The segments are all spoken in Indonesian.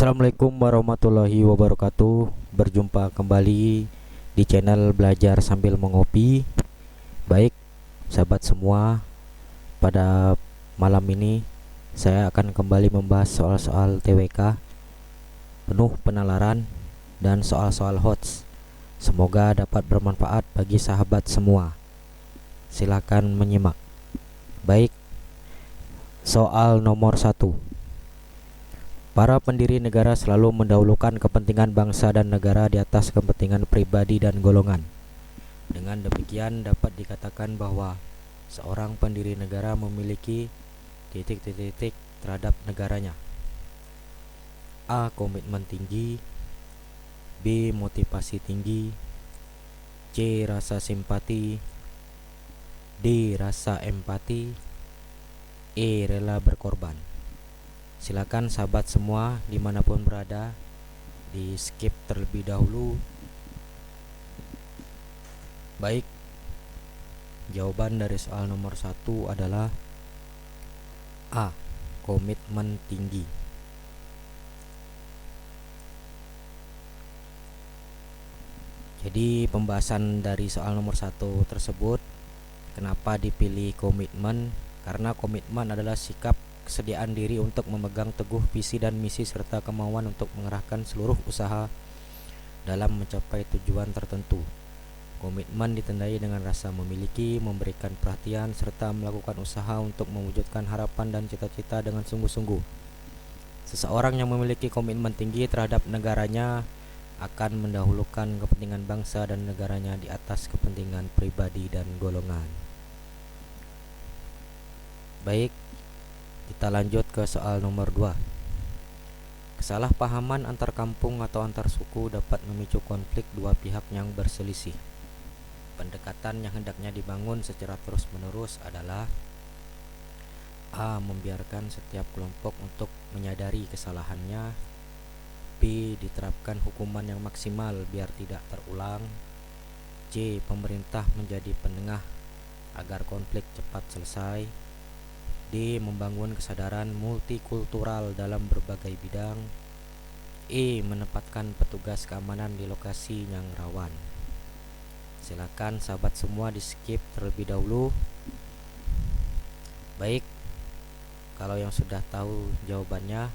Assalamualaikum warahmatullahi wabarakatuh. Berjumpa kembali di channel Belajar Sambil Mengopi. Baik, sahabat semua, pada malam ini saya akan kembali membahas soal-soal TWK penuh penalaran dan soal-soal HOTS. Semoga dapat bermanfaat bagi sahabat semua. Silakan menyimak. Baik, soal nomor 1. Para pendiri negara selalu mendahulukan kepentingan bangsa dan negara di atas kepentingan pribadi dan golongan. Dengan demikian dapat dikatakan bahwa seorang pendiri negara memiliki titik-titik terhadap negaranya. A. Komitmen tinggi. B. Motivasi tinggi. C. Rasa simpati. D. Rasa empati. E. Rela berkorban. Silakan sahabat semua dimanapun berada di skip terlebih dahulu. Baik, jawaban dari soal nomor 1 adalah A. Komitmen tinggi. Jadi pembahasan dari soal nomor 1 tersebut, kenapa dipilih komitmen? Karena komitmen adalah sikap kesediaan diri untuk memegang teguh visi dan misi serta kemauan untuk mengerahkan seluruh usaha dalam mencapai tujuan tertentu. Komitmen ditandai dengan rasa memiliki, memberikan perhatian, serta melakukan usaha untuk mewujudkan harapan dan cita-cita dengan sungguh-sungguh. Seseorang yang memiliki komitmen tinggi terhadap negaranya akan mendahulukan kepentingan bangsa dan negaranya di atas kepentingan pribadi dan golongan. Baik, kita lanjut ke soal nomor 2. Kesalahpahaman antar kampung atau antar suku dapat memicu konflik dua pihak yang berselisih. Pendekatan yang hendaknya dibangun secara terus-menerus adalah A. Membiarkan setiap kelompok untuk menyadari kesalahannya. B. Diterapkan hukuman yang maksimal biar tidak terulang. C. Pemerintah menjadi penengah agar konflik cepat selesai. D. Membangun kesadaran multikultural dalam berbagai bidang. E. Menempatkan petugas keamanan di lokasi yang rawan. Silakan sahabat semua di skip terlebih dahulu. Baik, kalau yang sudah tahu jawabannya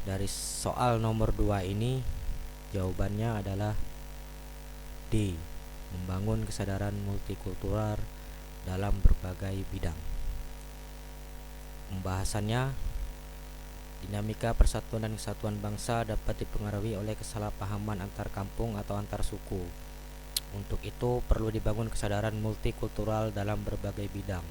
dari soal nomor 2 ini, jawabannya adalah D. Membangun kesadaran multikultural dalam berbagai bidang. Pembahasannya, dinamika persatuan dan kesatuan bangsa dapat dipengaruhi oleh kesalahpahaman antar kampung atau antar suku. Untuk itu perlu dibangun kesadaran multikultural dalam berbagai bidang.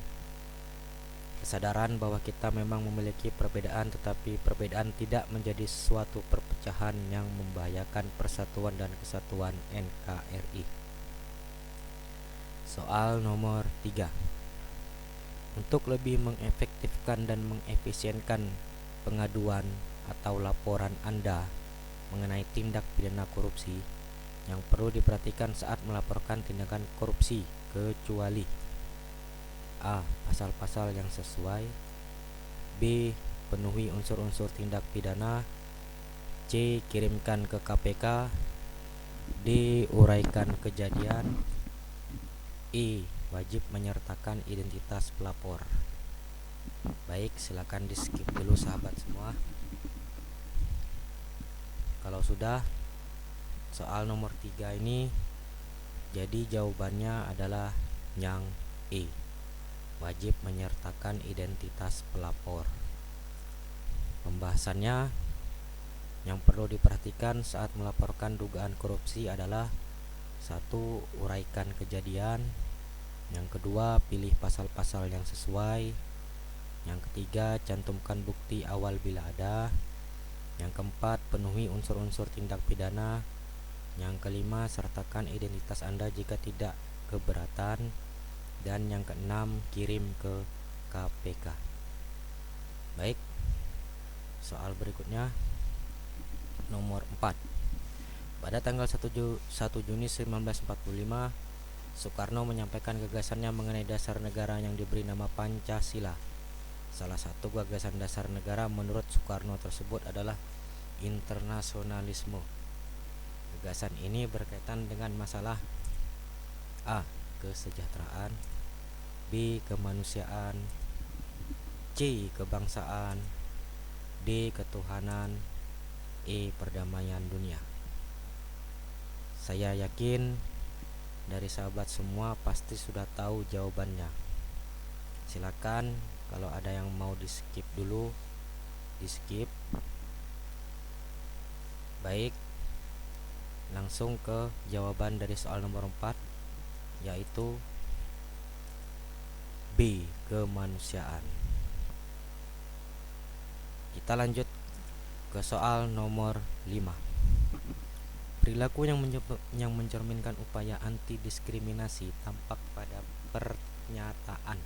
Kesadaran bahwa kita memang memiliki perbedaan, tetapi perbedaan tidak menjadi suatu perpecahan yang membahayakan persatuan dan kesatuan NKRI. Soal nomor 3. Untuk lebih mengefektifkan dan mengefisienkan pengaduan atau laporan Anda mengenai tindak pidana korupsi, yang perlu diperhatikan saat melaporkan tindakan korupsi kecuali A. Pasal-pasal yang sesuai. B. Penuhi unsur-unsur tindak pidana. C. Kirimkan ke KPK. D. Uraikan kejadian. E. Wajib menyertakan identitas pelapor. Baik, silakan di skip dulu sahabat semua. Kalau sudah, soal nomor 3 ini, jadi jawabannya adalah yang E. Wajib menyertakan identitas pelapor. Pembahasannya, yang perlu diperhatikan saat melaporkan dugaan korupsi adalah 1. Uraikan kejadian. Yang kedua, pilih pasal-pasal yang sesuai. Yang ketiga, cantumkan bukti awal bila ada. Yang keempat, penuhi unsur-unsur tindak pidana. Yang kelima, sertakan identitas Anda jika tidak keberatan. Dan yang keenam, kirim ke KPK. Baik, soal berikutnya nomor 4. Pada tanggal 1 Juni 1945, Soekarno menyampaikan gagasannya mengenai dasar negara yang diberi nama Pancasila. Salah satu gagasan dasar negara menurut Soekarno tersebut adalah internasionalisme. Gagasan ini berkaitan dengan masalah A. Kesejahteraan, B. Kemanusiaan, C. Kebangsaan, D. Ketuhanan, E. Perdamaian dunia. Saya yakin dari sahabat semua pasti sudah tahu jawabannya. Silakan kalau ada yang mau di skip dulu, di skip. Baik, langsung ke jawaban dari soal nomor 4, yaitu B. Kemanusiaan. Kita lanjut ke soal nomor 5. Perilaku yang mencerminkan upaya anti diskriminasi tampak pada pernyataan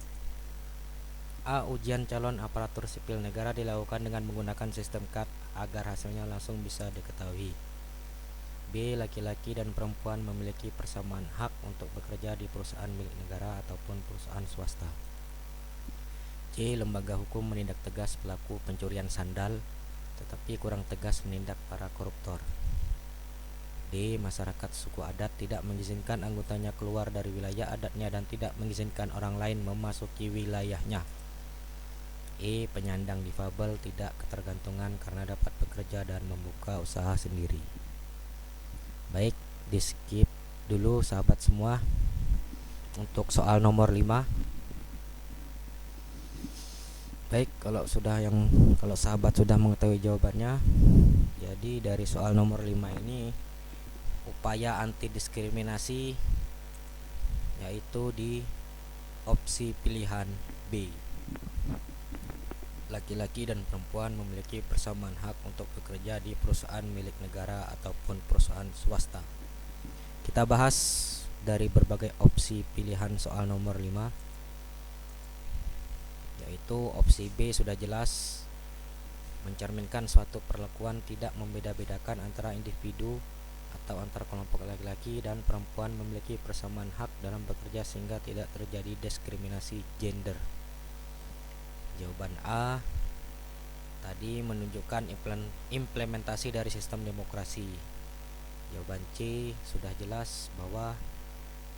A. Ujian calon aparatur sipil negara dilakukan dengan menggunakan sistem CAT agar hasilnya langsung bisa diketahui. B. Laki-laki dan perempuan memiliki persamaan hak untuk bekerja di perusahaan milik negara ataupun perusahaan swasta. C. Lembaga hukum menindak tegas pelaku pencurian sandal, tetapi kurang tegas menindak para koruptor. D. Masyarakat suku adat tidak mengizinkan anggotanya keluar dari wilayah adatnya dan tidak mengizinkan orang lain memasuki wilayahnya. E. Penyandang difabel tidak ketergantungan karena dapat bekerja dan membuka usaha sendiri. Baik, di skip dulu sahabat semua untuk soal nomor 5. Baik, kalau sahabat sudah mengetahui jawabannya, jadi dari soal nomor 5 ini upaya anti diskriminasi yaitu di opsi pilihan B. Laki-laki dan perempuan memiliki persamaan hak untuk bekerja di perusahaan milik negara ataupun perusahaan swasta. Kita bahas dari berbagai opsi pilihan soal nomor 5, yaitu opsi B sudah jelas mencerminkan suatu perlakuan tidak membeda-bedakan antara individu atau antar kelompok laki-laki dan perempuan memiliki persamaan hak dalam bekerja sehingga tidak terjadi diskriminasi gender. Jawaban A tadi menunjukkan implementasi dari sistem demokrasi. Jawaban C sudah jelas bahwa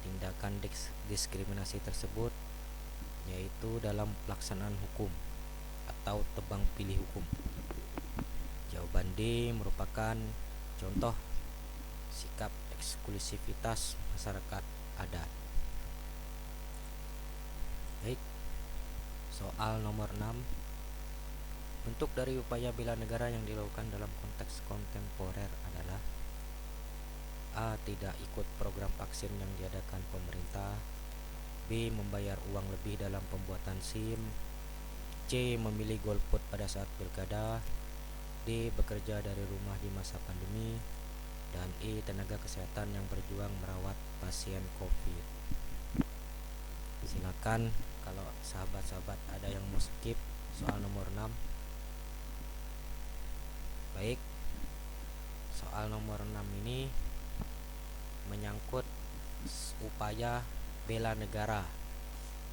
tindakan diskriminasi tersebut yaitu dalam pelaksanaan hukum atau tebang pilih hukum. Jawaban D merupakan contoh sikap eksklusivitas masyarakat adat. Baik, soal nomor 6. Bentuk dari upaya bela negara yang dilakukan dalam konteks kontemporer adalah A. Tidak ikut program vaksin yang diadakan pemerintah, B. Membayar uang lebih dalam pembuatan SIM, C. Memilih golput pada saat pilkada, D. Bekerja dari rumah di masa pandemi, dan E. Tenaga kesehatan yang berjuang merawat pasien COVID. Silakan kalau sahabat-sahabat ada yang mau skip soal nomor 6. Baik, soal nomor 6 ini menyangkut upaya bela negara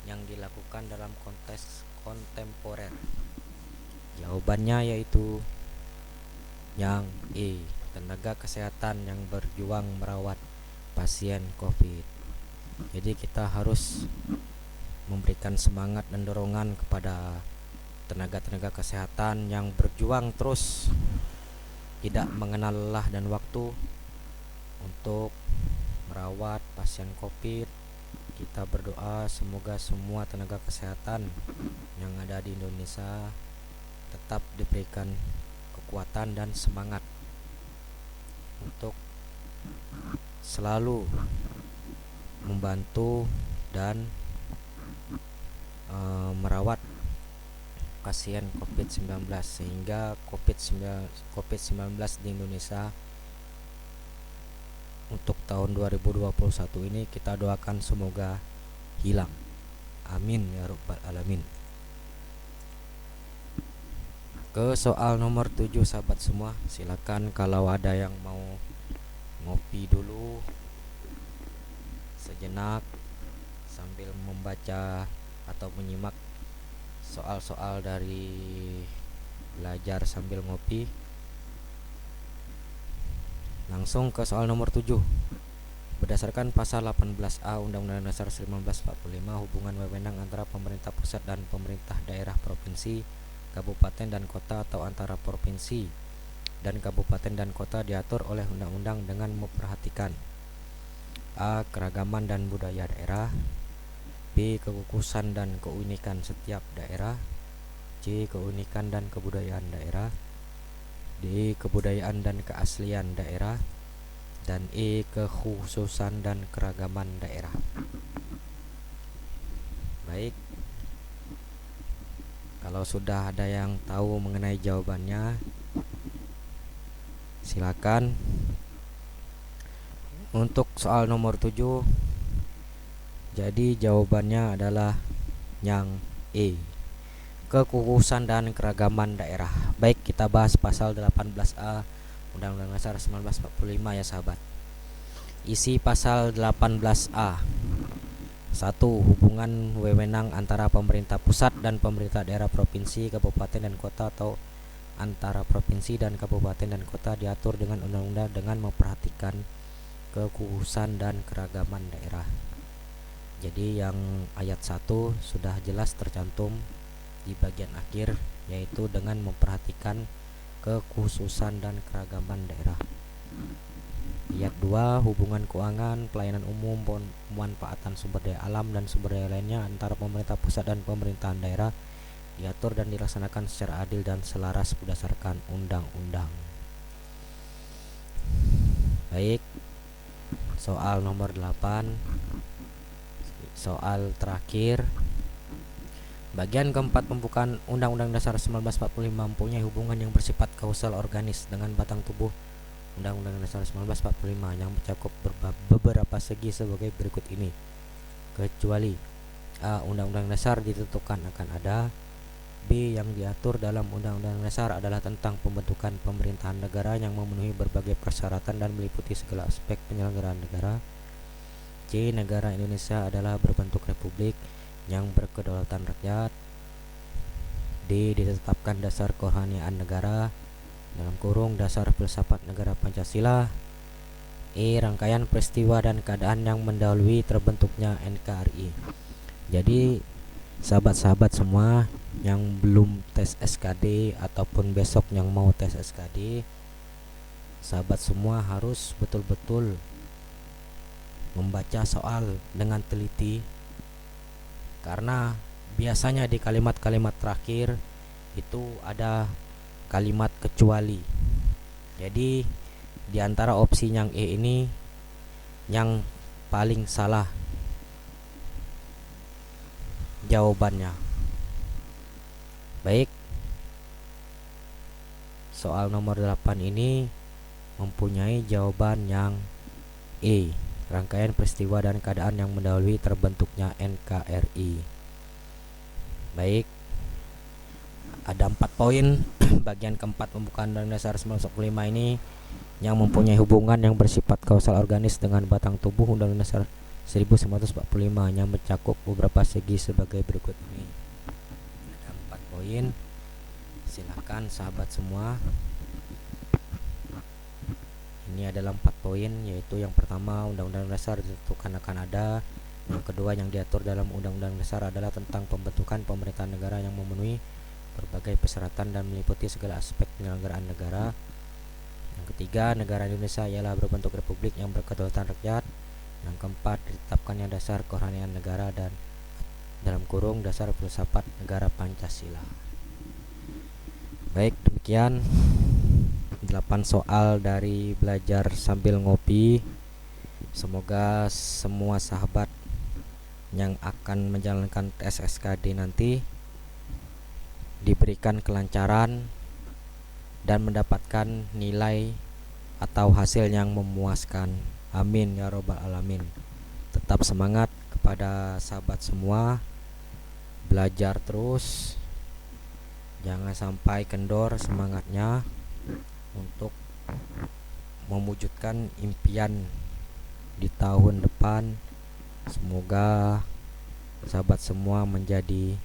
yang dilakukan dalam konteks kontemporer. Jawabannya yaitu yang E. Tenaga kesehatan yang berjuang merawat pasien COVID. Jadi kita harus memberikan semangat dan dorongan kepada tenaga-tenaga kesehatan yang berjuang terus tidak mengenal lelah dan waktu untuk merawat pasien COVID. Kita berdoa semoga semua tenaga kesehatan yang ada di Indonesia tetap diberikan kekuatan dan semangat untuk selalu membantu dan merawat pasien COVID-19 sehingga COVID-19 di Indonesia untuk tahun 2021 ini kita doakan semoga hilang. Amin ya rabbal alamin. Ke soal nomor 7 sahabat semua, silakan kalau ada yang mau ngopi dulu sejenak sambil membaca atau menyimak soal-soal dari belajar sambil ngopi. Langsung ke soal nomor 7. Berdasarkan pasal 18A Undang-Undang Dasar 1945, hubungan wewenang antara pemerintah pusat dan pemerintah daerah provinsi, kabupaten dan kota atau antara provinsi dan kabupaten dan kota diatur oleh undang-undang dengan memperhatikan A. Keragaman dan budaya daerah, B. Kekhususan dan keunikan setiap daerah, C. Keunikan dan kebudayaan daerah, D. Kebudayaan dan keaslian daerah, dan E. Kekhususan dan keragaman daerah. Baik, kalau sudah ada yang tahu mengenai jawabannya, silakan. Untuk soal nomor 7, jadi jawabannya adalah yang E, kekhususan dan keragaman daerah. Baik, kita bahas pasal 18A Undang-Undang Dasar 1945 ya sahabat. Isi pasal 18A. 1. Hubungan wewenang antara pemerintah pusat dan pemerintah daerah provinsi, kabupaten dan kota atau antara provinsi dan kabupaten dan kota diatur dengan undang-undang dengan memperhatikan kekhususan dan keragaman daerah. Jadi yang ayat 1 sudah jelas tercantum di bagian akhir, yaitu dengan memperhatikan kekhususan dan keragaman daerah. Ayat 2, hubungan keuangan, pelayanan umum, pemanfaatan sumber daya alam dan sumber daya lainnya antara pemerintah pusat dan pemerintahan daerah diatur dan dilaksanakan secara adil dan selaras berdasarkan undang-undang. Baik, soal nomor 8, soal terakhir. Bagian keempat pembukaan Undang-Undang Dasar 1945 mempunyai hubungan yang bersifat kausal organis dengan batang tubuh Undang-Undang Dasar 1945 yang mencakup beberapa segi sebagai berikut ini. Kecuali A. Undang-Undang Dasar ditentukan akan ada. B. Yang diatur dalam Undang-Undang Dasar adalah tentang pembentukan pemerintahan negara yang memenuhi berbagai persyaratan dan meliputi segala aspek penyelenggaraan negara. C. Negara Indonesia adalah berbentuk republik yang berkedaulatan rakyat. D. Ditetapkan dasar kerohanian negara dalam kurung dasar filsafat negara Pancasila. E. Rangkaian peristiwa dan keadaan yang mendahului terbentuknya NKRI. Jadi sahabat-sahabat semua yang belum tes SKD ataupun besok yang mau tes SKD, sahabat semua harus betul-betul membaca soal dengan teliti, karena biasanya di kalimat-kalimat terakhir itu ada kalimat kecuali. Jadi di antara opsi yang E ini yang paling salah jawabannya. Baik, soal nomor 8 ini mempunyai jawaban yang E, rangkaian peristiwa dan keadaan yang mendahului terbentuknya NKRI. Baik, ada 4 poin bagian keempat pembukaan Undang-Undang Dasar 1945 ini yang mempunyai hubungan yang bersifat kausal organis dengan batang tubuh Undang-Undang Dasar 1945 yang mencakup beberapa segi sebagai berikut ini. Ada 4 poin. Silakan sahabat semua. Ini adalah 4 poin, yaitu yang pertama, Undang-Undang Dasar ditentukan akan ada. Yang kedua, yang diatur dalam Undang-Undang Dasar adalah tentang pembentukan pemerintahan negara yang memenuhi berbagai persyaratan dan meliputi segala aspek penyelenggaraan negara. Yang ketiga, negara Indonesia ialah berbentuk republik yang berkedaulatan rakyat. Yang keempat, ditetapkannya dasar kerohanian negara dan dalam kurung dasar filsafat negara Pancasila. Baik, demikian 8 soal dari belajar sambil ngopi. Semoga semua sahabat yang akan menjalankan tes SKD nanti diberikan kelancaran dan mendapatkan nilai atau hasil yang memuaskan. Amin ya robbal alamin. Tetap semangat kepada sahabat semua, belajar terus, jangan sampai kendor semangatnya untuk mewujudkan impian di tahun depan. Semoga sahabat semua menjadi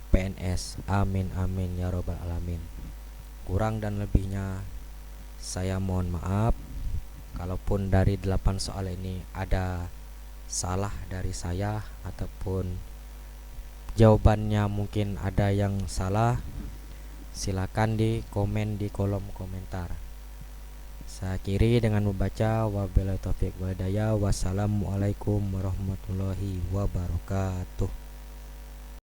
PNS. Amin amin ya robbal alamin. Kurang dan lebihnya saya mohon maaf. Kalaupun dari 8 soal ini ada salah dari saya ataupun jawabannya mungkin ada yang salah, silakan di komen di kolom komentar. Saya akhiri dengan membaca wabillahi taufiq wal hidayah. Wassalamualaikum warahmatullahi wabarakatuh.